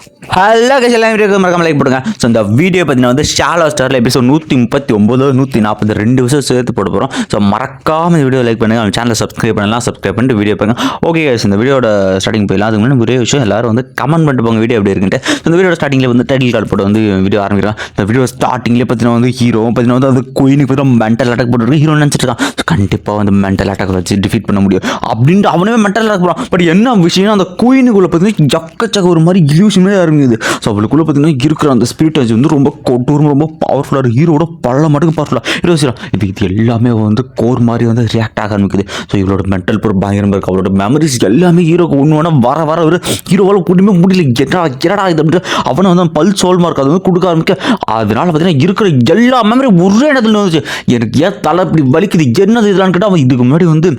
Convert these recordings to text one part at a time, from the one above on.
Hello guys, எல்லாம் வீடியோக்கு மறக்காம லைக் போடுங்க. ஸோ இந்த வீடியோ பார்த்தீங்கன்னா வந்து ஷாலோ ஸ்டாரில் எபிசோட் 139 140 2 விஷயம் சேர்த்து போட போகிறோம். ஸோ மறக்காம இந்த வீடியோ லைக் பண்ணுங்கள், நம்ம சேனலை சப்ஸ்கிரைப் பண்ணலாம், சப்ஸ்கிரைப் பண்ணிட்டு வீடியோ பாருங்க. ஓகே கைஸ், இந்த வீடியோட ஸ்டார்டிங் போயிடலாம். அதுக்கு முன்னாடி ஒரே விஷயம், எல்லாரும் வந்து கமெண்ட் பண்ணிட்டு போங்க வீடியோ எப்படி இருக்குன்ட்டு. இந்த வீடியோட ஸ்டார்டிங்கில் வந்து டைட்டில் கார்டு போட்டு வந்து வீடியோ ஆரம்பிக்கலாம். இந்த வீடியோ ஸ்டார்டிங்லேயே பார்த்தீங்கன்னா வந்து ஹீரோ பார்த்தீங்கன்னா வந்து அது குயினுக்கு பார்த்தீங்கன்னா மென்டல் அட்டாக் போட்டுருக்கு. ஹீரோ நினச்சிட்டு இருக்கான் கண்டிப்பாக வந்து மென்டல் அட்டாக் வச்சு டிஃபீட் பண்ண முடியும் அப்படின்ட்டு அவனே மென்டல் அட்டாக் போகிறான். பட் என்ன விஷயம், அந்த குயினுக்குள்ளே பார்த்தீங்கன்னா எக்கச்சக்க ஒரு மாதிரி இல்யூஷனே ஆரம்பிக்குது. ஸோ அவளுக்குள்ள பார்த்தீங்கன்னா இருக்கிற அந்த ஸ்பிரிட் வந்து ரொம்ப கொட்டூரம், ரொம்ப பவர்ஃபுல்லாக இருக்குது. ஹீரோட பல மடங்கு பவர்ஃபுல்லாக ஹீரோ செய்யலாம். இப்போ இது எல்லாமே வந்து கோர் மாதிரி வந்து ரியாக்ட் ஆக ஆரம்பிக்குது. ஸோ இவளோட மென்டல் பவர் பயங்கரமாக இருக்குது. அவளோட மெமரிஸ் எல்லாமே ஹீரோக்கு ஒன்று வேணா வர ஒரு ஹீரோவால் கூட்டியுமே முடியல. என்னடா இது அப்படின்ட்டு அவனை வந்து பல்ஸ் சோல் மார்க் அது வந்து கொடுக்க ஆரம்பிக்க. அதனால பார்த்தீங்கன்னா இருக்கிற எல்லா மெமரி ஒரே இடத்துல வந்துச்சு. எனக்கு ஏன் தலை இப்படி வலிக்குது, என்னது இதெல்லாம் கேட்டால் அவன் இதுக்கு முன்னாடி வந்து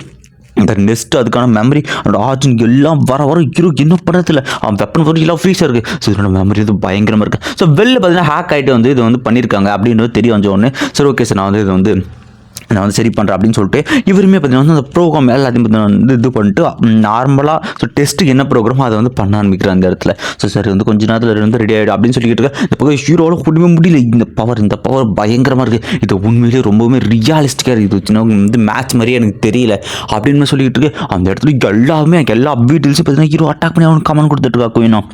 இந்த நெக்ஸ்ட் அதுக்கான மெமரி அந்த ஆர்ஜின் எல்லாம் வர ஹீரோ என்ன படத்தில் அவன் வெப்பன் பொருள் எல்லாம் ஃப்ரீஸாக இருக்குது. ஸோ இதோட மெமரி இது பயங்கரமாக இருக்குது. ஸோ வெளில பார்த்தீங்கன்னா ஹேக் ஆகிட்டு வந்து இது வந்து பண்ணியிருக்காங்க அப்படின்றது தெரிய வந்த உடனே சரி ஓகே சார், நான் வந்து சரி பண்ணுறேன் அப்படின்னு சொல்லிட்டு இவருமே பார்த்தீங்கன்னா வந்து அந்த ப்ரோக்ராம் எல்லாத்தையும் வந்து இது பண்ணிட்டு நார்மலாக ஸோ டெஸ்ட்டுக்கு என்ன ப்ரோக்ராமோ அதை வந்து பண்ண ஆரம்பிக்கிறேன் அந்த இடத்துல. ஸோ சரி வந்து கொஞ்ச நேரத்தில் இருந்து ரெடி ஆகிடும் அப்படின்னு சொல்லிக்கிட்டு இருக்கேன். இப்போ ஹீரோவில் கூடவே முடியல. இந்த பவர் பயங்கரமாக இருக்குது. இது உண்மையிலேயே ரொம்பவுமே ரியாலிஸ்டிக்காக இருக்குது. சின்ன வந்து மேட்ச் மாதிரியே எனக்கு தெரியல அப்படின்னு சொல்லிக்கிட்டு இருக்கு. அந்த இடத்துல எல்லா டீட்டெயில்ஸும் பார்த்தீங்கன்னா ஹீரோ அட்டாக் பண்ணி அவனுக்கு கமெண்ட் கொடுத்துட்டு இருக்கா குயினும்.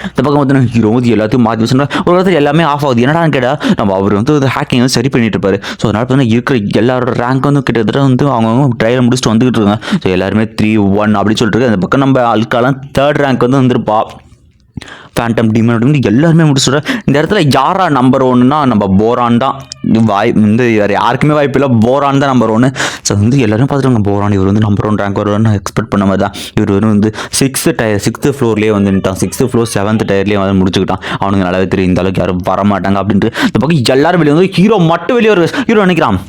இந்த பக்கம் பார்த்தீங்கன்னா ஹீரோ வந்து எல்லாத்தையும் மாற்றி வச்சுருந்தா ஒரு இடத்துல எல்லாமே ஆஃப் ஆகுது. என்னடான்னு கேட்டால் நம்ம அவர் வந்து ஹேக்கிங் வந்து சரி பண்ணிட்டு இருப்பாரு. ஸோ அதனால் பார்த்தீங்கன்னா இருக்கிற எல்லாரோட ரேங்க் வந்து கிட்டத்தட்ட வந்து அவங்க ட்ரையல் முடிச்சுட்டு வந்துக்கிட்டு இருக்காங்க. ஸோ எல்லாருமே 3-1 அப்படின்னு சொல்லிட்டு அந்த பக்கம் நம்ம ஆட்காலாம் 3rd ரேங்க் வந்து வந்துருப்பா. ஃபேண்டம் டீமன் அப்படின்னு எல்லாருமே முடிச்சுடுறேன். இந்த இடத்துல யாரா நம்பர் 1னா நம்ம போரான் தான். வந்து வேறு யாருக்குமே வாய்ப்பு இல்லை, போரான் தான் நம்பர் 1. ஸோ வந்து எல்லாரும் பார்த்துருவாங்க போரான் இவர் வந்து நம்பர் 1 ரேங்க் வருவான்னு எக்ஸ்பெக்ட் பண்ண மாதிரி தான். இவர் வந்து 6th ஃப்ளோர்லேயே வந்துட்டான். 6th ஃப்ளோர் 7th டயர்லேயே வந்து முடிச்சுக்கிட்டான். அவனுக்கு நல்லாவே தெரியும் இந்த அளவுக்கு யாரும் வரமாட்டாங்க அப்படின்ட்டு. இந்த பக்கம் எல்லாரும் வெளியே வந்து ஹீரோ மட்டும் வெளியே வருது. ஹீரோ நினைக்கிறான்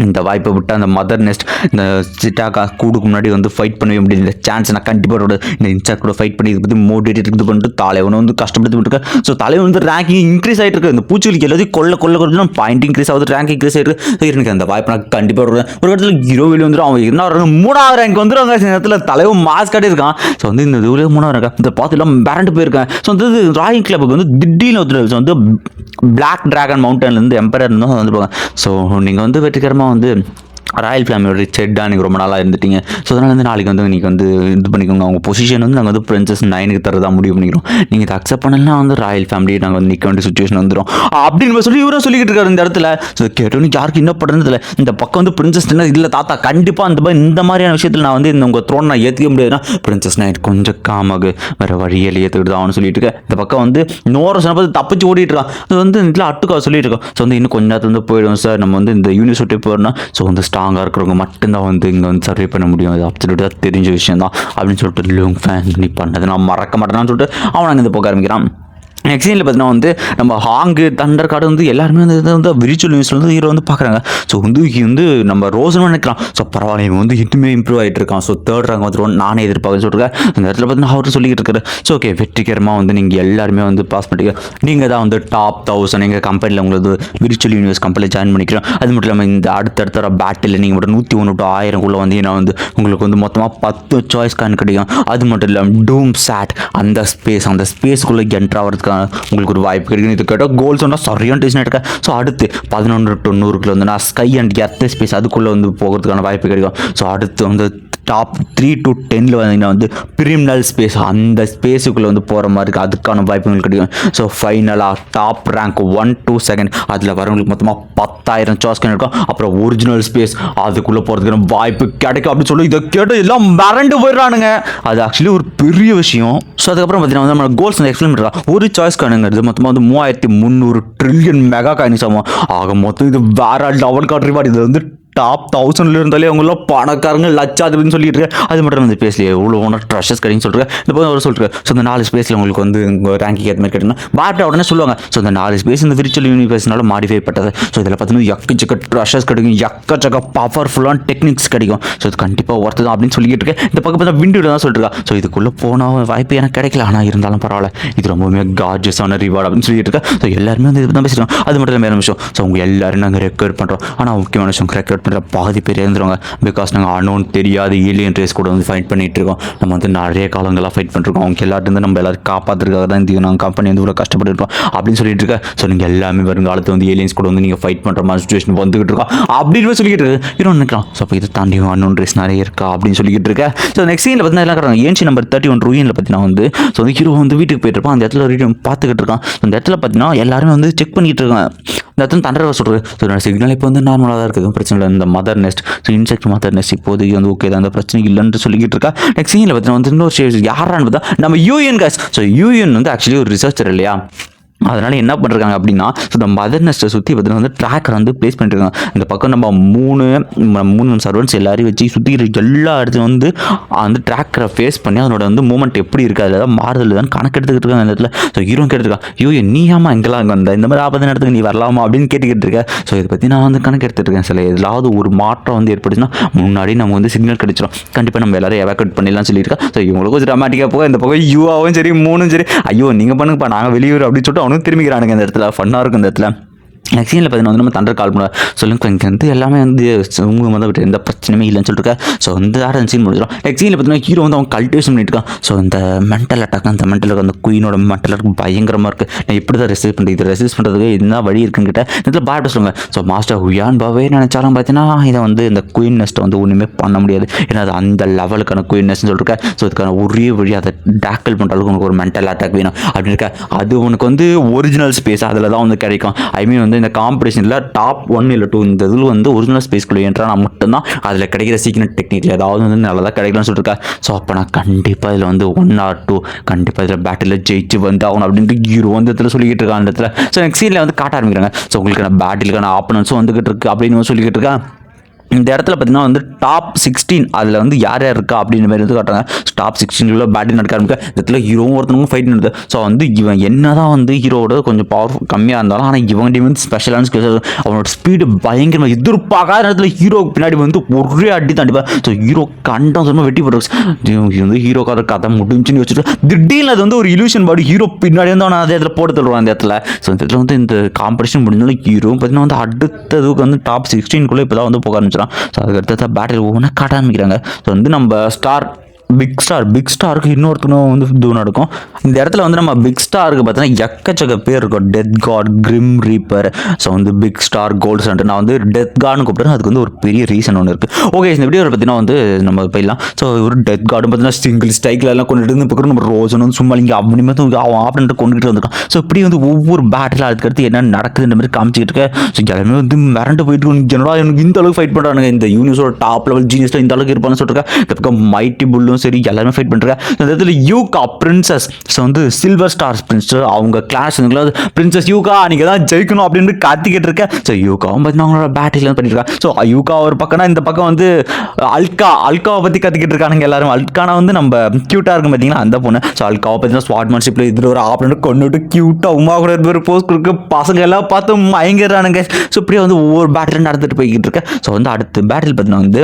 இந்த வாய்ப்பை விட்டு அந்த மதர் நெஸ்ட் இந்த சிட்டாக்கா கூடுக்கு முன்னாடி வந்து ஃபைட் பண்ணவே முடியாது. இந்த சான்ஸ் நான் கண்டிப்பாக இந்த இன்சாக் கூட ஃபைட் பண்ணி இதை பற்றி மோட்டிவேட் இது பண்ணிட்டு தலைவனை வந்து கஷ்டப்படுத்தி விட்டுருக்கேன். ஸோ தலைவன் வந்து ரேங்கிங் இன்க்ரீஸ் ஆகிட்டு இருக்கு. இந்த பூச்சிகளுக்கு எல்லாத்தையும் கொள்ள பாயிண்ட் இன்க்ரீஸ் ஆகுது, ரேங்க் இன்க்ரீஸ் ஆகிட்டு. ஸோ எனக்கு அந்த வாய்ப்பு நான் கண்டிப்பாக வருவேன். ஒரு இடத்துல ஹீரோ வெளியே வந்துடும். அவன் என்ன 3வது ரேங்க் வந்துடுவாங்க. சில நேரத்தில் தலைவன் மாஸ்க் காட்டியிருக்கான். ஸோ வந்து இந்த இதுலேயே 3வது ரேங்க் இந்த பார்த்துலாம் மிரண்டு போயிருக்கேன். ஸோ வந்து ராயிங் கிளப்புக்கு வந்து திடீர்னு வந்துடும். ஸோ வந்து பிளாக் டிராகன் மவுண்டன்லேருந்து எம்பரர் இருந்தால் வந்துருப்பாங்க. ஸோ நீங்கள் வந்து வெற்றிகரமாக வந்து ராயல் ஃபேமிலியோட செட்டாக நீங்கள் ரொம்ப நாளாக இருந்துட்டீங்க. ஸோ அதனால் வந்து நாளைக்கு வந்து நீங்கள் வந்து இது பண்ணிக்கோங்க. அவங்க பொசிஷன் வந்து நாங்கள் வந்து பிரின்சஸ் 9க்கு தரதான் முடிவு பண்ணிக்கிறோம். நீங்கள் இதை அக்செப்ட் பண்ணலாம் வந்து ராயல் ஃபேமிலியை நாங்கள் வந்து நிற்க வேண்டிய சுச்சுவேஷன் வந்துடும் அப்படின்னு சொல்லி இவரும் சொல்லிக்கிட்டு இருக்காரு இந்த இடத்துல. ஸோ கேட்டோன்னு யாருக்கு என்ன பண்ணுறதுல இந்த பக்கம் வந்து பிரின்சஸ் இல்லை தாத்தா கண்டிப்பாக இந்த மாதிரியான விஷயத்தில் நான் வந்து இந்த உங்கள் த்ரோன் நான் ஏற்றிக்க முடியாதுன்னா பிரின்சஸ் 9 கொஞ்சம் காமாக வேறு வழியில் ஏற்றுக்கிட்டு தான் சொல்லிட்டு இருக்கேன். இந்த பக்கம் வந்து இன்னொரு சொன்ன தப்பிச்சு ஓடிட்டு இருக்கான். அது வந்து இதில் அட்டுக்கா சொல்லிட்டு இருக்கோம். ஸோ வந்து இன்னும் கொஞ்ச நேரத்தில் வந்து போயிடும் சார், நம்ம வந்து இந்த யூனிவர்சிட்டி போயிடணும். ஸோ வந்து ஸ்ட்ராங்காக இருக்கிறவங்க மட்டும்தான் வந்து இங்கே வந்து சர்வே பண்ண முடியும். அது அப்சல்யூட்டாக தெரிஞ்ச விஷயம் தான் அப்படின்னு சொல்லிட்டு லுங் ஃபேன் நீ பண்ணது நான் மறக்க மாட்டேன்னு சொல்லிட்டு அவன் அங்கே போக ஆரம்பிக்கிறான். நெக்ஸ்ட் சீனில் பார்த்தீங்கன்னா வந்து நம்ம ஹாங்கு தண்டர் கார்டு வந்து எல்லாருமே வந்து இதை வந்து விரிச்சுவல் நியூஸில் வந்து ஹீரோ வந்து பார்க்குறாங்க. ஸோ வந்து நம்ம ரோசனும் நினைக்கிறான். ஸோ பரவாயில்ல இவன் வந்து இன்னுமே இம்ப்ரூவ் ஆகிட்டு இருக்கான். ஸோ 3rd ரேங்க் வந்துடும் நானே எதிர்பார்க்க சொல்லிருக்கேன். அந்த இடத்துல பார்த்தீங்கன்னா அவர் சொல்லிக்கிட்டு இருக்காரு. ஸோ ஓகே வெற்றிகரமாக வந்து நீங்கள் எல்லாருமே வந்து பாஸ் பண்ணிக்க நீங்கள் தான் வந்து டாப் 1000 எங்கள் கம்பெனியில் உங்களுக்கு விரிச்சுவல் யூனிவர்ஸ் கம்பெனியில் ஜாயின் பண்ணிக்கிறோம். அது மட்டும் இல்லாமல் இந்த அடுத்தடுத்த பேட்டில் நீங்கள் மட்டும் 101 to 1000 வந்து நான் வந்து உங்களுக்கு வந்து மொத்தமாக 10 சாய்ஸ் கான் கிடைக்கும். அது மட்டும் இல்லாமல் டூம் சாட் அந்த ஸ்பேஸ்க்குள்ளே என்ட்ரு ஆகிறதுக்கான உங்களுக்கு ஒரு வாய்ப்பு கிடைக்கும். இது கேட்டால் கோல் சொன்னால் சரியான டென்ஷன் எடுக்கேன். ஸோ அடுத்து 11 to 100 வந்து நான் ஸ்கை அண்ட் எர்த் ஸ்பேஸ் அதுக்குள்ளே வந்து போகிறதுக்கான வாய்ப்பு கிடைக்கும். ஸோ அடுத்து வந்து டாப் 3 to 10 வந்தீங்கன்னா வந்து பிரிமினல் ஸ்பேஸ் அந்த ஸ்பேஸுக்குள்ளே வந்து போகிற மாதிரி இருக்குது. அதுக்கான வாய்ப்புகள் கிடைக்கும். ஸோ ஃபைனலாக டாப் ரேங்க் 1 to 2 அதில் வரவங்களுக்கு மொத்தமாக 10,000 சாஸ்கன் இருக்கும். அப்புறம் ஒரிஜினல் ஸ்பேஸ் அதுக்குள்ளே போகிறதுக்கான வாய்ப்பு கிடைக்கும் அப்படின்னு சொல்லி இதை கேட்டு எல்லாம் மறண்டு போயிடுறானுங்க. அது ஆக்சுவலி ஒரு பெரிய விஷயம். ஸோ அதுக்கப்புறம் பார்த்தீங்கன்னா வந்து நம்ம கோல்ஸ் வந்து எக்ஸ்பிளைன் பண்ணுறோம். ஒரு சாய்ஸ் காணுங்கிறது மொத்தமாக வந்து 3300 ட்ரில்லியன் மெகா காயின்ஸ் ஆகும். ஆக மொத்தம் இது வேற லெவல் காட்டுற மாதிரி. இது வந்து டாப் 1000 இருந்தாலே அவங்களாம் பணக்காரங்க லட்சாதிபதினு சொல்லிட்டு இருக்கு. அது மட்டும் இந்த ஸ்பேஸ்லேயே எவ்வளோ ஒன்றா ட்ரெஷர்ஸ் கிடைக்குன்னு சொல்லிட்டு இந்த போது அவர் சொல்லிட்டு. ஸோ இந்த 4 ஸ்பேஸில் உங்களுக்கு வந்து ரேங்கிங் ஏற்ற மாதிரி கேட்டிங்கன்னா பாட்டை உடனே சொல்லுவாங்க. ஸோ இந்த 4 ஸ்பேஸ் இந்த விர்ச்சுவல் யூனிவர்ஸ்னால மாடிஃபை பட்டது. ஸோ இதில் பார்த்தீங்கன்னா எக்கச்சக்க ட்ரெஷர்ஸ் கிடைக்கும், எக்கச்சக்க பவர்ஃபுல்லான டெக்னிக்ஸ் கிடைக்கும். ஸோ இது கண்டிப்பாக ஒர்த்து தான் அப்படின்னு சொல்லிட்டு இருக்கேன். இந்த பக்கம் பார்த்தா விண்டோ தான் சொல்லிட்டு இருக்கா. ஸோ இதுக்குள்ளே போனால் வாய்ப்பு எனக்கு கிடைக்கல, ஆனால் இருந்தாலும் பரவாயில்ல இது ரொம்பவுமே கார்ஜஸான ரிவார்டு அப்படின்னு சொல்லிட்டு இருக்கேன். ஸோ எல்லாருமே வந்து இது தான் பேசுகிறோம். அது மட்டும் இல்லை வேறு விஷயம். ஸோ உங்கள் எல்லாரும் நாங்கள் ரெக்கவர் பண்ணுறோம். ஆனால் முக்கியமான விஷயம் ரெக்கவர் ஃபைட் பண்ணுற பாதி பேர் இறந்துருவாங்க. பிகாஸ் நாங்கள் அன்னோன் தெரியாத ஏலியன் ரேஸ் கூட வந்து ஃபைட் பண்ணிகிட்டு இருக்கோம். நம்ம வந்து நிறைய காலங்களாக ஃபைட் பண்ணிருக்கோம். அவங்க எல்லாரும் நம்ம எல்லாரும் காப்பாற்றுறதுக்காக தான் இந்த நாங்கள் கம்பெனி வந்து இவ்வளோ கஷ்டப்பட்டுருக்கோம் அப்படின்னு சொல்லிட்டு இருக்கேன். ஸோ நீங்கள் எல்லாமே வருங்காலத்தில் வந்து ஏலியன்ஸ் கூட வந்து நீங்கள் ஃபைட் பண்ணுற மாதிரி சுச்சுவேஷன் வந்துகிட்டு இருக்கோம் அப்படின்னு சொல்லிக்கிட்டு இருக்கு. இன்னும் நினைக்கலாம். ஸோ அப்போ இதை தாண்டி அன்னோன் ரேஸ் நிறைய இருக்கா அப்படின்னு சொல்லிக்கிட்டு இருக்கேன். ஸோ நெக்ஸ்ட் சீனில் பார்த்தீங்கன்னா எல்லாம் இருக்கிறாங்க. ஏன்சி நம்பர் 31 ரூயினில் பார்த்தீங்கன்னா வந்து ஸோ வந்து ஹீரோ வந்து வீட்டுக்கு போயிட்டு இருப்பான். அந்த இடத்துல ரீடியோ பார்த்துக்கிட்டு இருக்கான். அந்த இடத்துல பார்த்தீங்கன்னா எல்லாருமே வந்து செக் பண்ணிட்டு இருக்காங்க. இந்த இடத்துல தண்டரை சொல்கிறது. ஸோ சிக்னல் இப்போ வந்து நார்மலாக தான் இருக்குது, பிரச்சனை இல்லை. இந்த mother nest so insect mother nest இப்போதைக்கு வந்து ஓகே தான், அந்த பிரச்சனை இல்லைன்னு சொல்லிக்கிட்டு இருக்கா. நெக்ஸ்ட் சீனில் பார்த்தீங்கன்னா வந்து இன்னொரு யாரான்னு பார்த்தா நம்ம யூஎன் காஸ். ஸோ யூஎன் வந்து ஆக்சுவலி ஒரு ரிசர்ச்சர் இல்லையா, அதனால் என்ன பண்ணுறாங்க அப்படின்னா ஸோ இந்த மதர் நெஸ்ட்டை சுற்றி பார்த்தீங்கன்னா வந்து ட்ராக்கர் வந்து ப்ளேஸ் பண்ணிட்டுருக்காங்க. இந்த பக்கம் நம்ம மூணு சர்வன்ஸ் எல்லாரையும் வச்சு சுற்றிக்கிற எல்லா இடத்துலையும் வந்து அந்த ட்ராக்கரை ஃபேஸ் பண்ணி அதனோட வந்து மூமெண்ட் எப்படி இருக்குது, அதில் தான் மாறுதல் தான் கணக்கு எடுத்துக்கிட்டு இருக்காங்க அந்த இடத்துல. ஸோ ஹீரோ கேட்டுருக்கான், நீ ஏமா எங்கெல்லாம் அங்கே வந்த, இந்த மாதிரி ஆபத்து இடத்துக்கு நீ வரலாமா அப்படின்னு கேட்டுக்கிட்டு இருக்கேன். ஸோ இதை பற்றி நான் வந்து கணக்கு எடுத்துகிட்டு இருக்கேன். சில ஏதாவது ஒரு மாற்றம் வந்து ஏற்பட்டுச்சுன்னா முன்னாடி நம்ம வந்து சிக்னல் கிடைச்சிடும், கண்டிப்பாக நம்ம எல்லாரும் எவாக்குவேட் பண்ணிடலாம் சொல்லியிருக்கேன். ஸோ இவங்களுக்கும் கொஞ்சம் ட்ராமாட்டிக்காக போக இந்த பக்கம் யூஆவும் சரி மூணும் சரி ஐயோ நீங்கள் பண்ணுங்கப்பா நாங்கள் வெளியூர் அப்படின்னு சொல்லிட்டு திரும்பிக்கிறானுங்க. இந்த இடத்துல ஃபன்னாக இருக்கும். இந்த இடத்துல நெக்ஸ்ட் சீனில் பார்த்தீங்கன்னா வந்து நம்ம தண்டர் கால் பண்ண சொல்லுங்க, இங்கே வந்து எல்லாமே வந்து உங்க வந்து எந்த பிரச்சனையுமே இல்லைன்னு சொல்லிட்டு ஸோ வந்து யாரும் சீன் முடிச்சிடும். நெக்ஸ்ட் சீனில் பார்த்தீங்கன்னா ஹீரோ வந்து அவன் கல்டிவேஷன் பண்ணிட்டு இருக்கான். ஸோ இந்த மென்டல் அட்டாக், அந்த மென்டல் அந்த குயினோட மென்டல் அட்டாக் பயங்கரமாக இருக்குது. நான் எப்படி தான் ரெசிஸ்ட் பண்ணுறது, இது ரெசிஸ்ட் பண்ணுறதுக்கு என்ன வழி இருக்குன்னு கேட்டால் இதில் பாட்டு சொல்லுங்கள். ஸோ மாஸ்டர் ஹுயான் பாவே நினச்சாலும் பார்த்தீங்கன்னா இதை வந்து இந்த குயின் நெஸ்ட்டை வந்து ஒன்றுமே பண்ண முடியாது, ஏன்னா அது அந்த லெவலுக்கான குயின் நெஸ்ட்னு சொல்லிருக்கேன். ஸோ இதுக்கான ஒரே வழி அதை டேக்கிள் பண்ணுற அளவுக்கு உனக்கு ஒரு மென்டல் அட்டாக் வேணும் அப்படின்னு இருக்கா. அது உனக்கு வந்து ஒரிஜினல் ஸ்பேஸ் அதில் தான் வந்து கிடைக்கும். ஐ மீன் வந்து இந்த காம்படிஷனில் டாப் 1 இல்லை 2 இந்த இதில் வந்து ஒரிஜினல் ஸ்பேஸ்க்குள்ளே என்றால் மட்டும்தான் அதில் கிடைக்கிற சீக்ரெட் டெக்னிக் ஏதாவது வந்து நல்லதாக கிடைக்கலாம்னு சொல்லியிருக்கேன். ஸோ அப்போ நான் கண்டிப்பாக இதில் வந்து 1 or 2 கண்டிப்பாக இதில் பேட்டில் ஜெயிச்சு வந்து ஆகணும் அப்படின்ட்டு ஹீரோ வந்து இடத்துல சொல்லிக்கிட்டு இருக்கான். அந்த இடத்துல ஸோ நெக்ஸ்ட் சீனில் வந்து காட்ட ஆரம்பிக்கிறாங்க. ஸோ உங்களுக்கான பேட்டிலுக்கான ஆப்பனன்ஸும் வந்துகிட்டு இருக்கு அப்படின்னு சொல்லிக்கிட்டு இருக்கேன். இந்த இடத்துல பார்த்தீங்கன்னா வந்து டாப் 16 அதில் வந்து யார் யார் இருக்கா அப்படின்ற மாதிரி வந்து காட்டுறாங்க. டாப் 16 பேட்டில் நடக்க ஆரம்பிக்க இந்த இடத்துல ஹீரோவும் ஒருத்தவங்க ஃபைட் நடக்குது. ஸோ வந்து இவன் என்ன தான் வந்து ஹீரோவோட கொஞ்சம் பவர்ஃபுல் கம்மியாக இருந்தாலும் ஆனால் இவங்க வந்து ஸ்பெஷலான ஸ்கில்ஸ், அவனோட ஸ்பீடு பயங்கரமாக எதிர்பார்க்காத நேரத்தில் ஹீரோக்கு பின்னாடி வந்து ஒரே அடி தாண்டிப்பேன். ஸோ ஹீரோ கண்டம் சொன்னால் வெட்டி போடுறது வந்து ஹீரோக்கார கதை முடிஞ்சுன்னு வச்சுட்டு திடீர்னு அது வந்து ஒரு இல்யூஷன் பாடி ஹீரோ பின்னாடி வந்து அவனை அதே இடத்துல போட்டு தருவான். அந்த இடத்துல ஸோ இந்த இடத்துல வந்து இந்த காம்படிஷன் முடிஞ்சாலும் ஹீரோ பார்த்தீங்கன்னா வந்து அடுத்ததுக்கு வந்து டாப் 16 இப்போ தான் வந்து போக ஆரம்பிச்சிடும். ஸோ அதுக்கடுத்த பேட்டில் ஒவ்வொன்றா காட்ட ஆரம்பிக்கிறாங்க. ஸோ வந்து நம்ம பிக் ஸ்டாருக்கு இன்னொருத்தனும் வந்து இது நடக்கும். இந்த இடத்துல வந்து நம்ம பிக் ஸ்டாருக்கு பார்த்தீங்கன்னா எக்கச்சக்க பேர் இருக்கும். டெத் காட், கிரிம் ரீப்பர், ஸோ வந்து பிக் ஸ்டார், கோல்டு சண்டர். நான் வந்து டெத் கார்டுன்னு கூப்பிட்றேன், அதுக்கு வந்து ஒரு பெரிய ரீசன் ஒன்று இருக்குது. ஓகே, இந்த வீடியோவில் பார்த்தீங்கன்னா வந்து நம்ம போயிடலாம். ஸோ ஒரு டெத் கார்டு பார்த்தீங்கன்னா சிங்கிள் ஸ்ட்ரைக்கில் எல்லாம் கொண்டுட்டு வந்து பக்கம் நம்ம ரோசன் வந்து சும்மா இங்கே அப்படி மாதிரி அவன் ஆப்னு கொண்டுகிட்டு வந்திருக்கான். ஸோ இப்படி வந்து ஒவ்வொரு பேட்டில் அதுக்கடுத்து என்ன நடக்குதுன்ற மாதிரி காமிச்சிக்கிட்டு இருக்கேன். ஸோ எல்லாமே வந்து மிரண்டு போயிட்டு ஜெனரா எனக்கு இந்த அளவுக்கு ஃபைட் பண்ணுறாங்க, இந்த யூனிவர்ஸோட டாப் லெவல் ஜீனியஸில் இந்த அளவுக்கு இருப்பான்னு சொல்லிருக்கேன். இந்த பக்கம் மைட்டி புல்லும் சரி எல்லாருமே ஃபைட் பண்ணுறாங்க. இந்த இடத்துல யூகா பிரின்சஸ், ஸோ வந்து சில்வர் ஸ்டார் பிரின்சஸ், அவங்க கிளாஸ் பிரின்சஸ் யூகா நீங்கள் தான் ஜெயிக்கணும் அப்படின்னு காத்திக்கிட்டு இருக்கேன். ஸோ யூகாவும் பார்த்தீங்கன்னா அவங்களோட பேட்டில் பண்ணியிருக்காங்க. ஸோ யூகா ஒரு பக்கம்னா இந்த பக்கம் வந்து அல்காவை பற்றி கத்திக்கிட்டு இருக்கானுங்க எல்லாரும். அல்கானா வந்து நம்ம க்யூட்டாக இருக்கும் பார்த்தீங்கன்னா அந்த பொண்ணு. ஸோ அல்காவை பார்த்தீங்கன்னா ஸ்வாட்மேன்ஷிப்பில் இதில் ஒரு ஆப்னு கொண்டுட்டு க்யூட்டாக உமா கூட ஒரு போஸ்ட் கொடுக்க பசங்க எல்லாம் பார்த்து மயங்கிறானுங்க. ஸோ இப்படியே வந்து ஒவ்வொரு பேட்டிலும் நடந்துட்டு போய்கிட்டு இருக்கேன். ஸோ வந்து அடுத்த பேட்டில் பார்த்தீங்கன்னா வந்து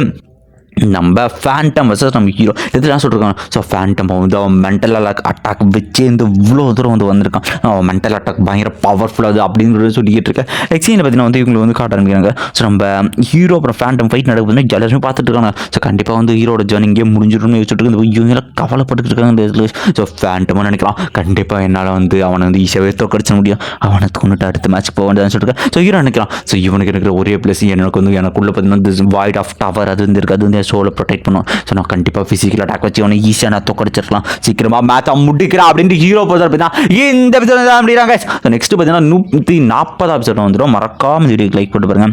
நம்ம ஃபேண்டம் வர்சஸ் நம்ம ஹீரோ இதெல்லாம் சொல்லிருக்காங்க. ஸோ ஃபேண்டம் வந்து அவன் மென்டல் அட்டாக் வச்சு இந்த இவ்வளோ தூரம் வந்து வந்திருக்கான். அவன் மென்டல் அட்டாக் பயங்கர பவர்ஃபுல்லாக அது அப்படிங்கிறது சொல்லிக்கிட்டு இருக்கேன். எக்ஸீனில் பார்த்தீங்கன்னா வந்து இவங்களை வந்து காட்ட ஆரம்பிக்கிறாங்க. ஸோ நம்ம ஹீரோ அப்புறம் ஃபேண்டம் ஃபைட் நடக்குதுன்னு எல்லாருமே பார்த்துட்டு இருக்காங்க. ஸோ கண்டிப்பாக வந்து ஹீரோட ஜர்னி இங்கே முடிஞ்சிடும்னு வச்சுட்டு இந்த இவங்க கவலைப்பட்டு இருக்காங்க இந்த இதில். ஸோ ஃபேண்டமாக நினைக்கலாம் கண்டிப்பாக என்னால் வந்து அவனை வந்து ஈஸியாகவே தோற்கடிச்ச முடியும், அவனை கொண்டுட்டு அடுத்த மேட்ச் போக வேண்டியதுன்னு சொல்லிட்டு. ஸோ ஹீரோ நினைக்கலாம். ஸோ இவனுக்கு இருக்கிற ஒரே பிளஸ் எனக்குள்ள பார்த்தீங்கன்னா வாய்ட் ஆஃப் டவர் அது வந்து இருக்குது, அது வந்து சோலை ப்ரொடெக்ட் பண்ணும். ஸோ நான் கண்டிப்பாக ஃபிசிக்கல் அட்டாக் வச்சு அவனை ஈஸியாக நான் தோக்கடிச்சிருக்கலாம், சீக்கிரமாக மேட்சை முடிக்கிறேன் அப்படின்ட்டு ஹீரோ போதும் பார்த்தீங்கன்னா இந்த எபிசோட் அப்படிங்கிறாங்க. ஸோ நெக்ஸ்ட் பார்த்தீங்கன்னா 140 எபிசோட் வந்துடும். மறக்காமல் வீடியோக்கு லைக் போட்டு பாருங்க.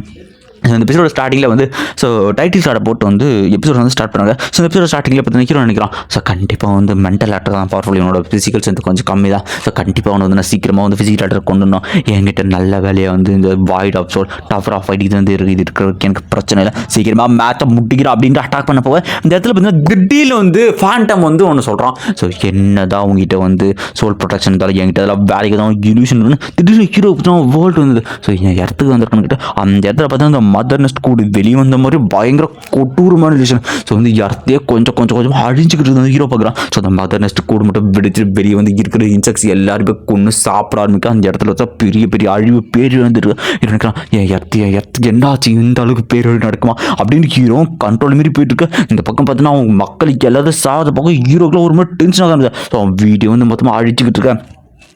இந்த எபிசோட ஸ்டார்டிங்கில் வந்து ஸோ டைட்டில் கார்டை போட்டு வந்து எபிசோட் வந்து ஸ்டார்ட் பண்ணுறாங்க. ஸோ இந்த எபிசோட ஸ்டார்டிங்கில் பார்த்தீங்கன்னா ஹீரோ நினைக்கிறான். ஸோ கண்டிப்பாக வந்து மென்டல் ஆக்டர் தான் பவர்ஃபுல், என்னோட ஃபிசிக்கல் ஸ்ட்ரென்த் கொஞ்சம் கம்மி தான். ஸோ கண்டிப்பாக வந்து நான் சீக்கிரமாக வந்து ஃபிசிக்கல் ஆக்டர் கொண்டு வரணும், என்கிட்ட நல்ல வேலையை வந்து இந்த void of soul tower of fight இது வந்து இது இருக்கிறதுக்கு எனக்கு பிரச்சனை இல்லை, சீக்கிரமாக மேட்சை முட்டிக்கிறேன் அப்படின்ட்டு அட்டாக் பண்ண போவேன். இந்த இடத்துல பார்த்தீங்கன்னா திடீர்னு வந்து ஃபேண்டம் வந்து ஒன்று சொல்கிறான். ஸோ என்ன தான் உங்ககிட்ட வந்து சோல் ப்ரொடெக்ஷன் இருந்தாலும் என்கிட்ட அதெல்லாம் வேலைக்கு தான் இல்யூஷன் திடீர்னு ஹீரோ வேர்ல்டு வந்தது. ஸோ என் இடத்துக்கு வந்துருக்கணும் கிட்ட அந்த இடத்துல பார்த்தா அந்த மதர் நெஸ்ட் கூடு வெளியே வந்த மாதிரி பயங்கர கொடூரமான ரிலேஷன். ஸோ வந்து இடத்தையே கொஞ்சம் அழிஞ்சிக்கிட்டு இருந்த ஹீரோ பார்க்குறான். ஸோ அந்த மதர் நெஸ்ட் கூடு மட்டும் வெடிச்சு வெளியே வந்து இருக்கிற இன்செக்ட்ஸ் எல்லாருமே கொண்டு சாப்பிட ஆரம்பிக்க அந்த இடத்துல வச்சா பெரிய அழிவு பேர் வந்துருக்கு. நினைக்கிறான் என் இடத்துக்கு என்ன ஆச்சு, இந்த அளவுக்கு பேர் நடக்குமா அப்படின்னு ஹீரோ கண்ட்ரோல் மாரி போயிட்டு இருக்கு. இந்த பக்கம் பார்த்தீங்கன்னா அவங்க மக்களுக்கு எல்லாரும் சாத பக்கம் ஹீரோக்குள்ள ஒரு மாதிரி டென்ஷன் ஆகாது. ஸோ அவன் வீடியோ வந்து மொத்தமாக அழிச்சிக்கிட்டு இருக்கேன்.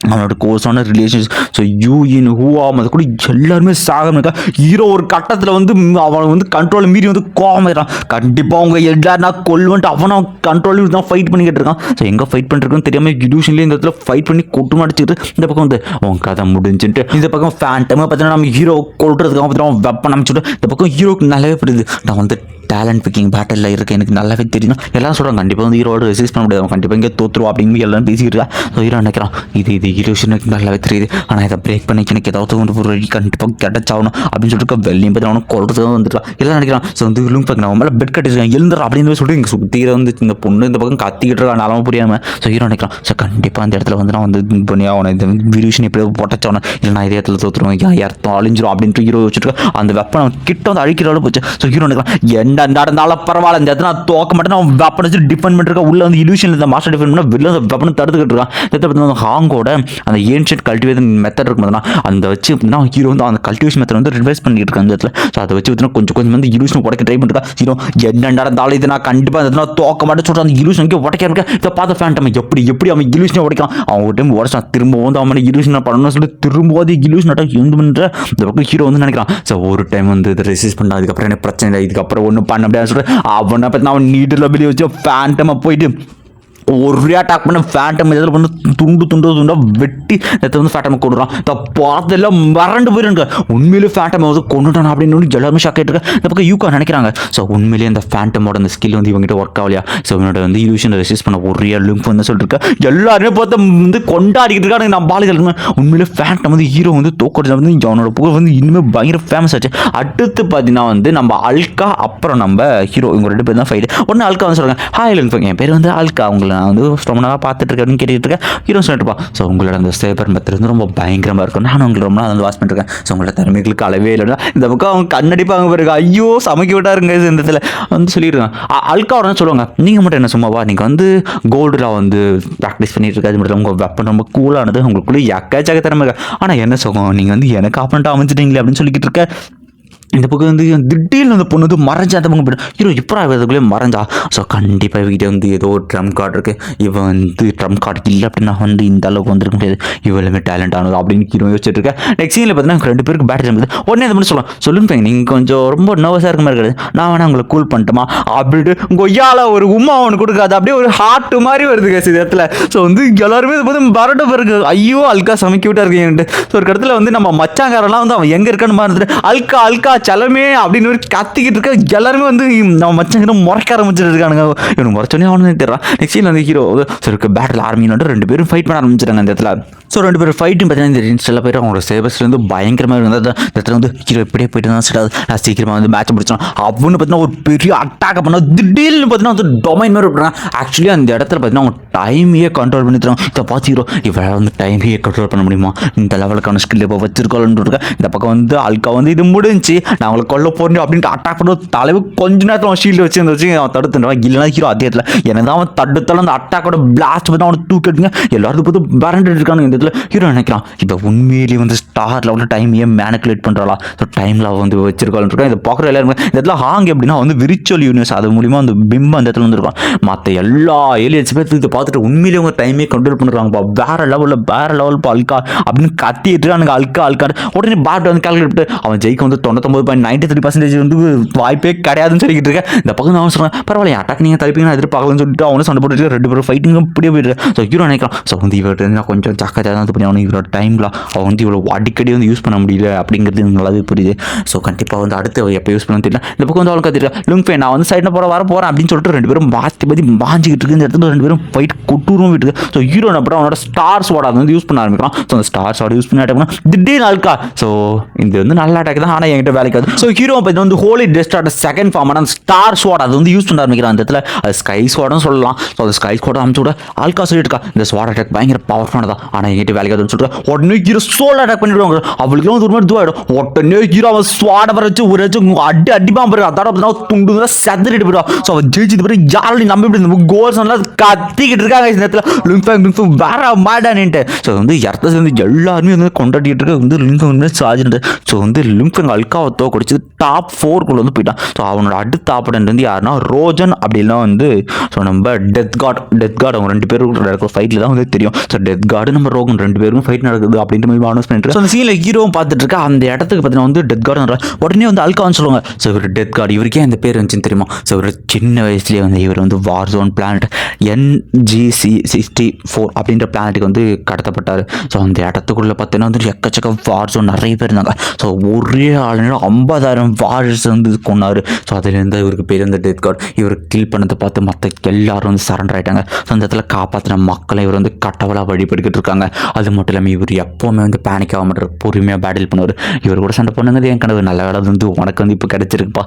அவனோட கோர்ஸான ரிலேஷன்ஸ். ஸோ அது கூட எல்லாருமே சாகணுக்கா. ஹீரோ ஒரு கட்டத்தில் வந்து அவன் வந்து கண்ட்ரோல் மீறி வந்து கோவமாயிடான். கண்டிப்பாக அவங்க எல்லாரும் நான் கொல்லுவன்ட்டு அவனை கண்ட்ரோல் தான் ஃபைட் பண்ணிக்கிட்டு இருக்கான். ஸோ எங்கே ஃபைட் பண்ணிருக்கான்னு தெரியாமல் இல்யூஷன்லேயே இந்த இடத்துல ஃபைட் பண்ணி கொட்டு அடிச்சுட்டு இந்த பக்கம் வந்து அவன் கதை முடிஞ்சுட்டு இந்த பக்கம் ஃபேண்டமாக பார்த்தீங்கன்னா நம்ம ஹீரோ கொள்றதுக்காக பார்த்தீங்கன்னா வெப்பன் அமைச்சுட்டு இந்த பக்கம் ஹீரோக்கு நல்லாவே புரியுது. நான் வந்து டேலண்ட் பிக்கிங் பேட்டலில் இருக்க எனக்கு நல்லாவே தெரியும். எல்லாம் சொல்கிறாங்க கண்டிப்பாக வந்து ஹீரோட ரெசிஸ்ட் பண்ண முடியாது, கண்டிப்பாக இங்கே தோற்றுருவோம் அப்படின்னு எல்லாம் பேசிக்கிட்டு இருக்கா. ஸோ ஹீரோ நினைக்கிறான் இது இல்யூஷன் எனக்கு நல்லாவே தெரியுது, ஆனால் இதை பிரேக் பண்ணிச்சு எனக்கு ஏதாவது வந்து ஒரு வழி கண்டிப்பாக கிடைச்சாகணும் அப்படின்னு சொல்லிட்டு வெளியும் பார்த்து அவனை கொள்றதுக்காக வந்துட்டான். எல்லாம் நினைக்கிறான். ஸோ வந்து லூங் பார்க்க அவன் மேலே பெட் கட்டிருக்கான் எழுந்துறா அப்படின்னு சொல்லிட்டு இங்கே சுற்றி வந்து இந்த பொண்ணு இந்த பக்கம் கத்திக்கிட்டு இருக்கா நிலம புரியாமல். ஸோ ஹீரோ நினைக்கிறான். ஸோ கண்டிப்பாக அந்த இடத்துல வந்து நான் வந்து பண்ணி அவனை இந்த இல்யூஷன் எப்படியோ பொட்டச்சவனை இல்லை நான் இதே இடத்துல தோற்றுருவேன் யார்த்தம் அழிஞ்சிரும் அப்படின்ட்டு ஹீரோ வச்சுட்டு அந்த வெப்பனை கிட்ட வந்து அழிக்கிற அளவு போச்சு. ஸோ ஹீரோ நினைக்கிறான் என்ன நடந்தாலும் பரவாயில்ல, இந்த இடத்துல நான் தோக்க மாட்டேன், அவன் வெப்பன் வச்சு டிஃபெண்ட் பண்ணிருக்கா. உள்ள வந்து இல்யூஷன் இந்த மாஸ்டர் டிஃபெண்ட் பண்ணா வெளில அந்த வெப்பனை தடுத்துக்கிட்டு இருக்கான். இந்த ஹாங்கோட அந்த ஏன்ஷியன்ட் கல்டிவேஷன் மெத்தட் இருக்குதுன்னா அந்த வச்சு ஹீரோ வந்து அந்த கல்டிவேஷன் மெத்தட் வந்து ரிவைஸ் பண்ணிட்டு இருக்காங்க அந்த இடத்துல. ஸோ அதை வச்சு கொஞ்சம் வந்து இல்யூஷன் உடைக்க ட்ரை பண்ணிருக்கா. ஹீரோ என்ன நடந்தாலும் இது நான் கண்டிப்பாக இந்த தோக்க மாட்டேன்னு சொல்லிட்டு அந்த இல்யூஷன் உடைக்க இருக்கேன். இதை பார்த்த ஃபேண்டம் எப்படி அவன் இல்யூஷனை உடைக்கலாம். அவன் ஒரு டைம் உடச்சான், திரும்ப வந்து அவன் இல்யூஷன் பண்ணணும்னு சொல்லிட்டு திரும்ப இல்யூஷன் எந்த பண்ணுற இந்த பக்கம் ஹீரோ வந்து நினைக்கிறான். ஸோ ஒரு டைம் வந்து இதை ரெசிஸ்ட் பண்ணா அதுக்கப்புறம் என்ன பிரச்சனை இல்லை, இதுக்கப்புறம் ஒன்றும் பண்ண முடியாதுன்னு சொல்லிட்டு அவனை பற்றி அவன் நீட்டில் வெளியே வச்சு ஃபேண்டமாக போயிட்டு ஒரே அட்டாக் பண்ண ஃபேண்டம் இதில் வந்து துண்டா வெட்டி இதை வந்து ஃபேண்டம் கொண்டுறான். பார்த்தெல்லாம் மறண்டு போயிருங்க. உண்மையிலே ஃபேண்டம் வந்து கொண்டுட்டான் அப்படின்னு எல்லாருமே ஷாக் ஆகிட்டு இருக்கேன். இந்த பக்கம் யூகா நினைக்கிறாங்க. ஸோ உண்மையிலேயே அந்த ஃபேண்டமோட அந்த ஸ்கில் வந்து இவங்ககிட்ட ஒர்க் ஆகலையா. ஸோ இவனோட வந்து இல்யூஷனை ரெசிஸ்ட் பண்ண ஒரே லிங்க் வந்து சொல்லிட்டு எல்லாருமே பார்த்து வந்து கொண்டாடிக்கிட்டு இருக்காங்க. நம்ம பாலுகள் உண்மையிலே ஃபேண்டம் வந்து ஹீரோ வந்து தோக்கடிச்சா வந்து அவனோட புகழ் வந்து இன்னுமே பயங்கர ஃபேமஸ் ஆச்சு. அடுத்து பார்த்தீங்கன்னா வந்து நம்ம அல்கா அப்புறம் நம்ம ஹீரோ இவங்க 2 பேர் தான் ஃபைட். ஒன்று அல்கா வந்து சொல்கிறாங்க ஹாய் லிங்க், என் பேர் வந்து அல்கா, அவங்களை நான் வந்து ரொம்ப நாளாக பார்த்துட்டு இருக்கேன் அப்படின்னு கேட்டுட்டு இருக்கேன். ஹீரோ சொல்லிட்டுப்பா. ஸோ உங்களோட அந்த சேப்பர் மெத்தட் வந்து ரொம்ப பயங்கரமாக இருக்கும், நானும் உங்களை ரொம்ப நாள் வந்து வாட்ச் பண்ணிருக்கேன். ஸோ உங்களோட திறமைகளுக்கு அளவே இல்லைன்னா இந்த பக்கம் அவங்க கண்ணடிப்பாங்க பாருங்க. ஐயோ சமைக்க விட்டாருங்க இந்த இடத்துல வந்து சொல்லியிருக்காங்க. அல்கா உடனே சொல்லுவாங்க நீங்கள் மட்டும் என்ன சும்மாவா, நீங்கள் வந்து கோல்டில் வந்து ப்ராக்டிஸ் பண்ணிட்டு இருக்காது மட்டும் உங்கள் வெப்பன் ரொம்ப கூலானது, உங்களுக்குள்ளே எக்கச்சக்க திறமை இருக்கு, ஆனால் என்ன சொல்லுவோம் நீங்கள் வந்து எனக்கு ஆப்பனண்ட்டாக அமைஞ்சிட்டீங்களே அப்படின்னு சொல்லிக்கிட்டு இருக்க. இந்த பக்கம் வந்து திடீர்னு அந்த பொண்ணு வந்து மறைஞ்சா அந்த பக்கம் போய்டும். ஹீரோ இப்போ அதுக்குள்ளே மறைஞ்சா. ஸோ கண்டிப்பாக இவகிட்ட வந்து ஏதோ ஒரு ட்ரம் கார்டு இருக்குது, இவன் வந்து ட்ரம் கார்டு இல்லை அப்படின்னா வந்து இந்த அளவுக்கு வந்துருக்க முடியாது, இவ்வளவுமே டேலண்ட் ஆனது அப்படின்னு ஹீரோ யோசிச்சுட்டு இருக்கேன். நெக்ஸ்ட் சீனில் பார்த்தீங்கன்னா 2 பேருக்கு பேட்டரி ஜம்பிது. உடனே இந்த மாதிரி சொல்லுங்க நீங்கள் கொஞ்சம் ரொம்ப நர்வஸாக இருக்க மாதிரி இருக்காது, நான் வேணா உங்களை கூல் பண்ணிட்டோமா அப்படின்ட்டு கொய்யால ஒரு உமா அவனு கொடுக்காது, அப்படியே ஒரு ஹார்ட் மாதிரி வருது கேஸ் இந்த இடத்துல. ஸோ வந்து எல்லாருமே பார்த்து பரட்ட பிறகு ஐயோ அல்கா சமைக்க விட்டா இருக்கீங்கன்ட்டு. ஸோ ஒரு இடத்துல வந்து நம்ம மச்சாங்காரெல்லாம் வந்து அவன் எங்கே இருக்கான்னு பார்த்துட்டு அல்கா சலமே அப்படின்னு ஒரு கத்திக்கிட்டு இருக்க. எல்லாருமே வந்து நம்ம மச்சங்கிட்ட முறைக்க ஆரம்பிச்சுட்டு இருக்கானுங்க. இவனுக்கு முறைச்சோன்னே அவனு தெரியும். நெக்ஸ்ட் அந்த ஹீரோ பேட்டில் ஆர்மியோட 2 பேரும் ஃபைட் பண்ண ஆரம்பிச்சிட்டாங்க அந்த இடத்துல. ஸோ 2 பேரும் ஃபைட்டும் பார்த்தீங்கன்னா இந்த சில பேர் அவங்களோட சேவர்ஸ்ல வந்து பயங்கரமாக இருந்தது. இந்த இடத்துல வந்து ஹீரோ இப்படியே போயிட்டு தான் செட் ஆகுது, நான் சீக்கிரமாக வந்து மேட்ச் முடிச்சோம் அப்படின்னு பார்த்தீங்கன்னா ஒரு பெரிய அட்டாக் பண்ணோம். திடீர்னு பார்த்தீங்கன்னா வந்து டொமைன் மாதிரி விட்டுறாங்க. ஆக்சுவலி அந்த இடத்துல பார்த்தீங்கன்னா அவங்க டைமையே கண்ட்ரோல் பண்ணி தரோம். இதை பார்த்து ஹீரோ இவளால் வந்து டைமையே கண்ட்ரோல் பண்ண முடியுமா, இந்த லெவலுக்கான ஸ்கில் இப்போ வச்சிருக்கோன்னு இருக்கேன். இந்த பக்கம் வந்து அல்கா வந்து இது முடிஞ்சு நான் அவங்களை கொல்ல போறேன் அப்படின்ட்டு அட்டாக் பண்ணுறது தலைவு கொஞ்ச நேரத்தில் அவன் ஷீல்டு வச்சு அவன் தடுத்துடுவான். இல்லைனா ஹீரோ அதே இடத்துல எனக்கு அவன் தடுத்தாலும் அந்த அட்டாக்கோட பிளாஸ்ட் பண்ணி அவனை தூக்கிட்டுங்க. எல்லாரும் பார்த்து பரண்டு இருக்கானு. இந்த இடத்துல ஹீரோ நினைக்கிறான் இப்போ உண்மையிலேயே வந்து ஸ்டார் லெவலில் டைமையே மேனிகுலேட் பண்ணுறாளா. ஸோ டைமில் வந்து வச்சிருக்கான்னு இருக்கேன். இதை பார்க்குற எல்லாருமே இந்த இடத்துல ஹாங் எப்படின்னா வந்து விர்ச்சுவல் யூனிவர்ஸ் அது மூலிமா அந்த பிம்பம் அந்த இடத்துல வந்துருக்கான். மற்ற எல்லா ஏலியன்ஸ் பேர் இதை பார்த்துட்டு உண்மையிலேயே அவங்க டைமே கண்ட்ரோல் பண்ணுறாங்கப்பா, வேற லெவல் அல்கா அப்படின்னு கத்திட்டு இருக்கானுங்க. அல்கா உடனே பேட் வந்து கால்குலேட் பண்ணிட்டு அவன் ஜெயிக்க வந்து 99.93% வந்து வாய்ப்பே கிடையாதுன்னு சொல்லிக்கிட்டு இருக்கேன். இந்த பக்கம் அவன் சொல்கிறேன் பரவாயில்ல அட்டாக் நீங்கள் தடுப்பீங்கன்னா எதிர்பார்க்கலன்னு சொல்லிட்டு அவனு சண்டை போட்டு 2 பேரும் ஃபைட்டிங் இப்படியே போயிட்டு. ஸோ ஹீரோ நினைக்கலாம் ஸோ வந்து இவர்கிட்ட கொஞ்சம் ஜாக்கிரதையாக தான் பண்ணி அவனுக்கு இவரோட டைமில் அவன் வந்து இவ்வளோ அடிக்கடி வந்து யூஸ் பண்ண முடியல அப்படிங்கிறது நல்லாவே புரியுது. ஸோ கண்டிப்பாக வந்து அடுத்து எப்போ யூஸ் பண்ண தெரியல. இந்த பக்கம் வந்து அவளுக்கு கத்திருக்கா லுங்ஃபே நான் வந்து சைடில் வரப்போகிறேன் அப்படின்னு சொல்லிட்டு 2 பேரும் மாற்றி மாஞ்சிக்கிட்டு இருக்கு. இந்த இடத்துல 2 பேரும் ஃபைட் கொட்டூரும் விட்டுருக்கு. ஸோ ஹீரோ அப்புறம் அவனோட ஸ்டார் ஸ்வாட் அதை வந்து யூஸ் பண்ண ஆரம்பிக்கலாம். ஸோ அந்த ஸ்டார் ஸ்வாட் யூஸ் பண்ணி அட்டாக் பண்ணால் திடீர்னு அல்கா. ஸோ இது வந்து நல்ல அட்டாக் தான், ஆனால் என்கிட்ட வேலைக்கு வேலைக்கு ஸோ ஹீரோ பார்த்தீங்கன்னா வந்து ஹோலி டெஸ்டார்ட் செகண்ட் ஃபார்மான ஸ்டார் ஸ்வாட் அது வந்து யூஸ் பண்ண ஆரம்பிக்கிறான் அந்த இடத்துல. அது ஸ்கை ஸ்வாட்னு சொல்லலாம். ஸோ அது ஸ்கை ஸ்வாட் அமுச்சு விட ஆல்கா சொல்லிட்டு இருக்கா இந்த ஸ்வாட் அட்டாக் பயங்கர பவர்ஃபுல்லானதா, ஆனால் எங்கிட்ட வேலைக்கு சொல்லிட்டு உடனே ஹீரோ சோல் அட்டாக் பண்ணிடுவாங்க. அவளுக்கு வந்து ஒரு மாதிரி இதுவாயிடும். உடனே ஹீரோ அவன் ஸ்வாட் வர வச்சு ஒரு அடிப்பான் பாரு. அதோட துண்டு செதறிட்டு போயிடுவான். ஸோ அவன் ஜெயிச்சது பிறகு யாரும் நம்பி கோல்ஸ் எல்லாம் கத்திக்கிட்டு இருக்காங்க இந்த இடத்துல. வேற மாடானின்ட்டு ஸோ வந்து இடத்துல வந்து எல்லாருமே வந்து கொண்டாடிட்டு இருக்க வந்து லிங்ஃபெங் சார்ஜ். ஸோ வந்து லிங்ஃபெங் அல்காவை தோக்கடிச்சு டாப் 4 வந்து போயிட்டான். ஸோ அவனோட அடுத்த ஆப்போனன்ட் வந்து யாருன்னா ரோஜன் அப்படிலாம் வந்து ஸோ நம்ம டெத் காட் அவங்க 2 பேரும் நடக்கிற ஃபைட்டில் தான் வந்து தெரியும். ஸோ டெத் கார்டு நம்ம ரோகன் 2 பேரும் ஃபைட் நடக்குது அப்படின்ற மாதிரி அனௌன்ஸ் பண்ணிட்டு ஸோ அந்த சீனில் ஹீரோவும் பார்த்துட்டு இருக்கா. அந்த இடத்துக்கு பார்த்தீங்கன்னா வந்து டெத் கார்டு உடனே வந்து அல்கான்னு சொல்லுவாங்க. ஸோ இவர் டெத் கார்டு இவருக்கே அந்த பேர் வந்துச்சுன்னு தெரியுமா. ஸோ இவர் சின்ன வயசுலேயே வந்து இவர் வந்து வார் ஜோன் பிளானட் NGC-64 அப்படின்ற பிளானட்டுக்கு வந்து கடத்தப்பட்டார். ஸோ அந்த இடத்துக்குள்ளே பார்த்தீங்கன்னா வந்து எக்கச்சக்க வார் ஜோன் நிறைய பேர் இருந்தாங்க. ஸோ ஒரே ஆளுநர் 50,000 வார்ஸ் வந்து கொண்டாரு. ஸோ அதுலேருந்து இவருக்கு பேர் வந்து டெத் கார்டு. இவர் கில் பண்ணதை பார்த்து மற்ற எல்லாரும் வந்து சரண்டர் ஆகிட்டாங்க. ஸோ அந்த இடத்துல காப்பாற்றின மக்களை இவர் வந்து கட்டவலாக வழிபட்டுக்கிட்டு இருக்காங்க. அது மட்டும் இல்லாமல் இவர் எப்போவுமே வந்து பேனிக் ஆக மாட்டார், பொறுமையாக பேட்டில் பண்ணுவார். இவர் கூட சண்டை பண்ணுங்கிறது என் கனவு, நல்ல வேலை வந்து உனக்கு வந்து இப்போ கிடைச்சிருக்குப்பா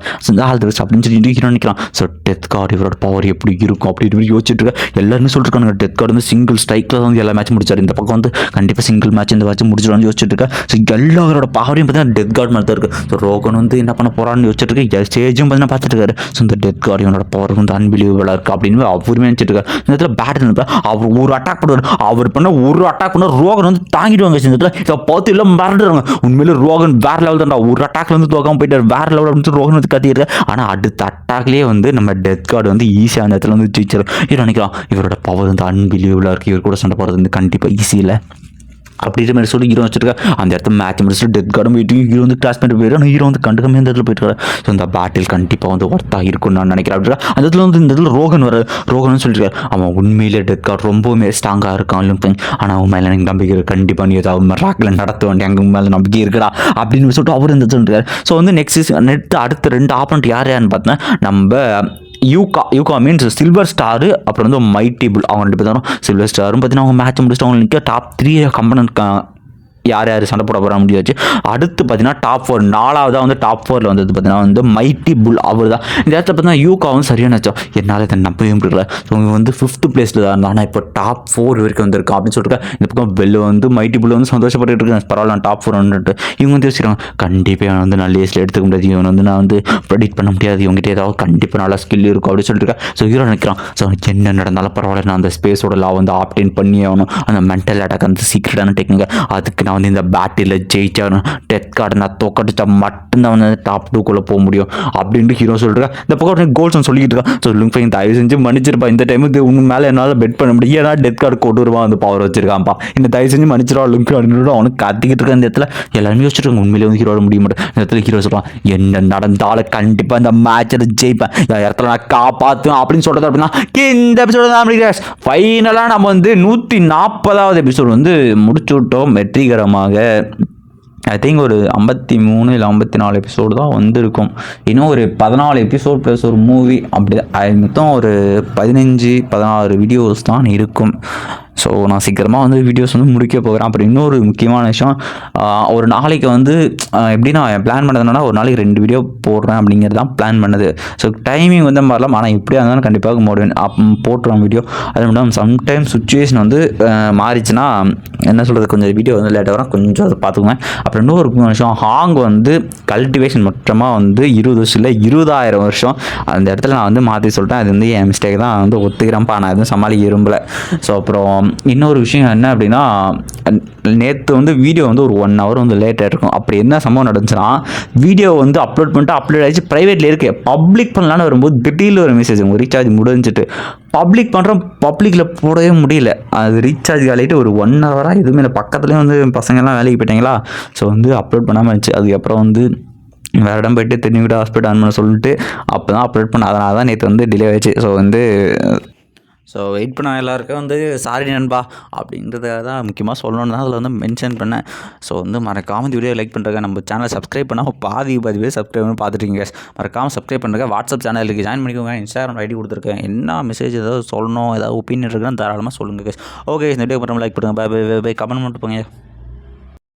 ஆல் தி பெஸ்ட் அப்படின்னு சொல்லிட்டு ஹீரோ நிற்கிறான். ஸோ டெத் கார்டு இவரோட பவர் எப்படி இருக்கும் அப்படின்னு யோசிச்சுட்டு இருக்க எல்லாருமே சொல்லிருக்காங்க. டெத் கார்டு வந்து சிங்கிள் ஸ்ட்ரைக்கில் வந்து எல்லா மேட்ச் முடிச்சார். இந்த பக்கம் வந்து கண்டிப்பாக சிங்கிள் மேட்ச் இந்த மேட்ச் முடிச்சிடுவான்னு யோசிச்சுட்டு இருக்கா. ஸோ எல்லாரோட பவரையும் பார்த்தீங்கன்னா டெத் கார்டு மாதிரி தான் இருக்குது. ஸோ ரோகன் வந்து என்ன பண்ண போகிறான்னு யோசிச்சுட்டு இருக்கு. ஸ்டேஜும் பார்த்தீங்கன்னா பார்த்துட்டு இருக்காரு. ஸோ இந்த டெத் கார்டு இவனோட பவர் வந்து அன்பிலீவபிளாக இருக்குது அப்படின்னு அவருமே நினச்சிட்டு இருக்காரு. இந்த இடத்துல பேட் அவர் ஒரு அட்டாக் பண்ணுவார். அவர் பண்ண ஒரு அட்டாக் பண்ண ரோகன் வந்து தாங்கிடுவாங்க. இந்த இடத்துல இதை பார்த்து எல்லாம் மிரண்டுறாங்க. உண்மையிலே ரோகன் வேற லெவல் தான்டா, ஒரு அட்டாக்ல வந்து தோக்காம போயிட்டார், வேற லெவல் அப்படின்னு ரோகன் வந்து கத்திடுறாரு. ஆனால் அடுத்த அட்டாக்லேயே வந்து நம்ம டெத் கார்டு வந்து ஈஸியாக அந்த இடத்துல வந்து ஜெயிச்சிடும். இது நினைக்கலாம் இவரோட பவர் வந்து அன்பிலீவபிளாக இருக்குது, இவர் கூட சண்டை போடுறது வந்து கண்டிப்பாக ஈஸி இல்லை அப்படின்ற மாதிரி சொல்லி ஹீரோ வச்சிருக்கா. அந்த இடத்துல மேட்ச் முடிச்சுட்டு டெத் கார்டும் போயிட்டு ஹீரோ வந்து கிளாஸ் பண்ணிட்டு போயிட்டு ஆனால் ஹீரோ வந்து கண்டுக்கமே இந்த இடத்துல போயிட்டு. ஸோ இந்த பேட்டில் கண்டிப்பாக வந்து ஒர்த்தாக இருக்கும்னு நான் நினைக்கிறேன். அப்படின்னா அந்த இடத்துல வந்து இந்த இடத்துல ரோகன் சொல்லியிருக்காரு. அவன் உண்மையிலே டெத் கார்டு ரொம்பவுமே ஸ்ட்ராங்காக இருக்கான். ஆனால் அவன் மேலே எனக்கு நம்பிக்கை இருக்குது, கண்டிப்பாக நீ ஏதாவது ராக்கில் நடத்த வேண்டிய எங்கள் மேலே நம்பிக்கை இருக்குடா அப்படின்னு சொல்லிட்டு அவர் இந்த சொல்லியிருக்காரு. ஸோ வந்து நெக்ஸ்ட் அடுத்த 2 ஆப்பனண்ட் யாருன்னு பார்த்தா நம்ம யூகா மீன்ஸ் சில்வர் ஸ்டாரு, அப்புறம் வந்து மைட்டி புல். அவங்க 2 பேர் தான். சில்வர் ஸ்டாரும் பார்த்தீங்கன்னா அவங்க மேட்ச் முடிச்சுட்டு அவங்க நிற்க டாப் 3 கம்பனன்ட் யார் சண்டை போட போகிற முடியாச்சு. அடுத்து பார்த்தீங்கன்னா டாப் 4 4ஆவதாக வந்து டாப் 4 வந்தது பார்த்தீங்கன்னா வந்து மைட்டி புல் அவர் தான். இந்த இடத்துல பார்த்தீங்கன்னா யூகா வந்து சரியான வச்சோம், என்னால் இதை நம்பவே முடியல. ஸோ இவங்க வந்து 5th பிளேஸில் தான் இருந்தாங்க. ஆனால் இப்போ டாப் 4 வரைக்கும் வந்திருக்கான் அப்படின்னு சொல்லிட்டு இந்த பக்கம் பெல் வந்து மைட்டி புல் வந்து சந்தோஷப்பட்டு இருக்காங்க. பரவாயில்ல டாப் 4 வந்துட்டு இவங்க வந்து யோசிக்கிறாங்க கண்டிப்பாக வந்து நல்ல ஏஸில் எடுத்துக்க முடியாது, இவன் வந்து நான் வந்து ப்ரெடிக்ட் பண்ண முடியாது, இவங்ககிட்ட ஏதாவது கண்டிப்பாக நல்லா ஸ்கில் இருக்கும் அப்படின்னு சொல்லிட்டு இருக்கேன். ஸோ ஹீரோ நினைக்கிறான். ஸோ என்ன நடந்தாலும் பரவாயில்ல, நான் அந்த ஸ்பேஸோட லா வந்து ஆப்டேன் பண்ணி ஆகணும். அந்த மென்டல் அட்டாக் அந்த சீக்ரெட்டான டெக்னிக் அதுக்கு நான் வந்து இந்த பேட்டில் ஜெயிச்சாகணும். டெத் கார்டு நான் தோக்கடிச்சா மட்டும்தான் வந்து டாப் 2 போக முடியும் அப்படின்ட்டு ஹீரோ சொல்லிட்டு இந்த பக்கம் கோல்ஸ் சொல்லிட்டு இருக்கான். ஸோ லிங்ஃபெங் தயவு செஞ்சு மன்னிச்சிருப்பா, இந்த டைம் இது உங்க மேலே என்னால் பெட் பண்ண முடியும், ஏன்னா டெத் கார்டு கொண்டு வருவான் அந்த பவர் வச்சிருக்கான்ப்பா, இந்த தயவு செஞ்சு மன்னிச்சிருவா லிங்ஃபெங் அப்படின்னு அவனுக்கு கத்திக்கிட்டு இருக்க. இந்த இடத்துல எல்லாருமே யோசிச்சிருக்காங்க உண்மையிலே வந்து ஹீரோட முடிய மாட்டேன். இந்த இடத்துல ஹீரோ சொல்லுவான் என்ன நடந்தாலும் கண்டிப்பாக இந்த மேட்சில் ஜெயிப்பேன், இடத்துல நான் காப்பாற்றுவேன் அப்படின்னு சொல்கிறது. அப்படின்னா இந்த எபிசோட தான் ஃபைனலாக நம்ம வந்து 140வது எபிசோடு வந்து முடிச்சு விட்டோம் வெற்றிகரமாக. ஐ திங்க் ஒரு 53 இல்லை 54 எபிசோடு தான் வந்திருக்கும். இன்னும் ஒரு 14 எபிசோட் ப்ளஸ் ஒரு மூவி அப்படி மொத்தம் ஒரு 15-16 வீடியோஸ் தான் இருக்கும். ஸோ நான் சீக்கிரமாக வந்து வீடியோஸ் வந்து முடிக்க போகிறேன். அப்புறம் இன்னொரு முக்கியமான விஷயம், ஒரு நாளைக்கு வந்து எப்படின்னா பிளான் பண்ணது என்னன்னா ஒரு நாளைக்கு 2 வீடியோ போடுறேன் அப்படிங்கிறது தான் பிளான் பண்ணது. ஸோ டைமிங் வந்து மாறலாம், ஆனால் இப்படியா இருந்தாலும் கண்டிப்பாக போட்டுருவேன் வீடியோ. அது மட்டும் சம்டைம் சுச்சுவேஷன் வந்து மாறிச்சுன்னா என்ன சொல்கிறது, கொஞ்சம் வீடியோ வந்து லேட்டாக வரும், கொஞ்சம் அதை பார்த்துக்குவேன். அப்புறம் இன்னொரு முக்கியமான விஷயம், ஹாங் வந்து கல்டிவேஷன் மொத்தமாக வந்து 20 வருஷம் இல்லை 20,000 வருஷம். அந்த இடத்துல நான் வந்து மாற்றி சொல்லிட்டேன், அது வந்து என் மிஸ்டேக் தான், வந்து ஒத்துக்கிறேன்ப்பா, நான் எதுவும் சமாளிக்க விரும்பலை. ஸோ அப்புறம் இன்னொரு விஷயம் என்ன அப்படின்னா, நேற்று வந்து வீடியோ வந்து ஒரு 1 hour வந்து லேட்டாக இருக்கும். அப்படி என்ன சம்பவம் நடந்துச்சுன்னா, வீடியோ வந்து அப்லோட் ஆகிடுச்சு, ப்ரைவேட்டில் இருக்கு, பப்ளிக் பண்ணலான்னு வரும்போது திடீர்னு ஒரு மெசேஜ் உங்கள் ரீசார்ஜ் முடிஞ்சிட்டு பப்ளிக் பண்ணுறோம், பப்ளிக்கில் போடவே முடியல. அது ரீசார்ஜ் காலிட்டு ஒரு 1 hour எதுவுமே இல்லை. பக்கத்துலேயும் வந்து பசங்கள்லாம் வேலைக்கு போயிட்டாங்களா, ஸோ வந்து அப்லோட் பண்ணாமல் இருந்துச்சு. அதுக்கப்புறம் வந்து வேறு இடம் போய்ட்டு திரும்பி ஹாஸ்பிட்டல் ஆன் பண்ண சொல்லிட்டு அப்போ தான் அப்லோட் பண்ண, அதனால தான் நேற்று வந்து டிலே ஆயிடுச்சு. ஸோ வெயிட் பண்ண எல்லாருக்கும் வந்து சாரி நண்பா அப்படின்றத தான் முக்கியமாக சொல்லணும்னு தான் அதில் வந்து மென்ஷன் பண்ணேன். ஸோ வந்து மறக்காமல் இந்த வீடியோ லைக் பண்ணுறங்க, நம்ம சேனலை சப்ஸ்கிரைப் பண்ணால் பாதி பேர் சப்ஸ்கிரைப் பண்ணி பார்த்துருக்கீங்க. மறக்காமல் சப்ஸ்கிரைப் பண்ணுறங்க. வாட்ஸ்அப் சேனலுக்கு ஜாயின் பண்ணிக்கோங்க, இன்ஸ்டாகிராம் ஐடி கொடுத்துருக்கேன். என்ன மெசேஜ் ஏதாவது சொல்லணும், ஏதாவது ஒப்பீனியன் இருக்குன்னு தாராளமாக சொல்லுங்கள். ஓகே, இந்த வீடியோ மட்டும் லைக் பண்ணுங்கள், பை கமெண்ட் மட்டும் போங்க.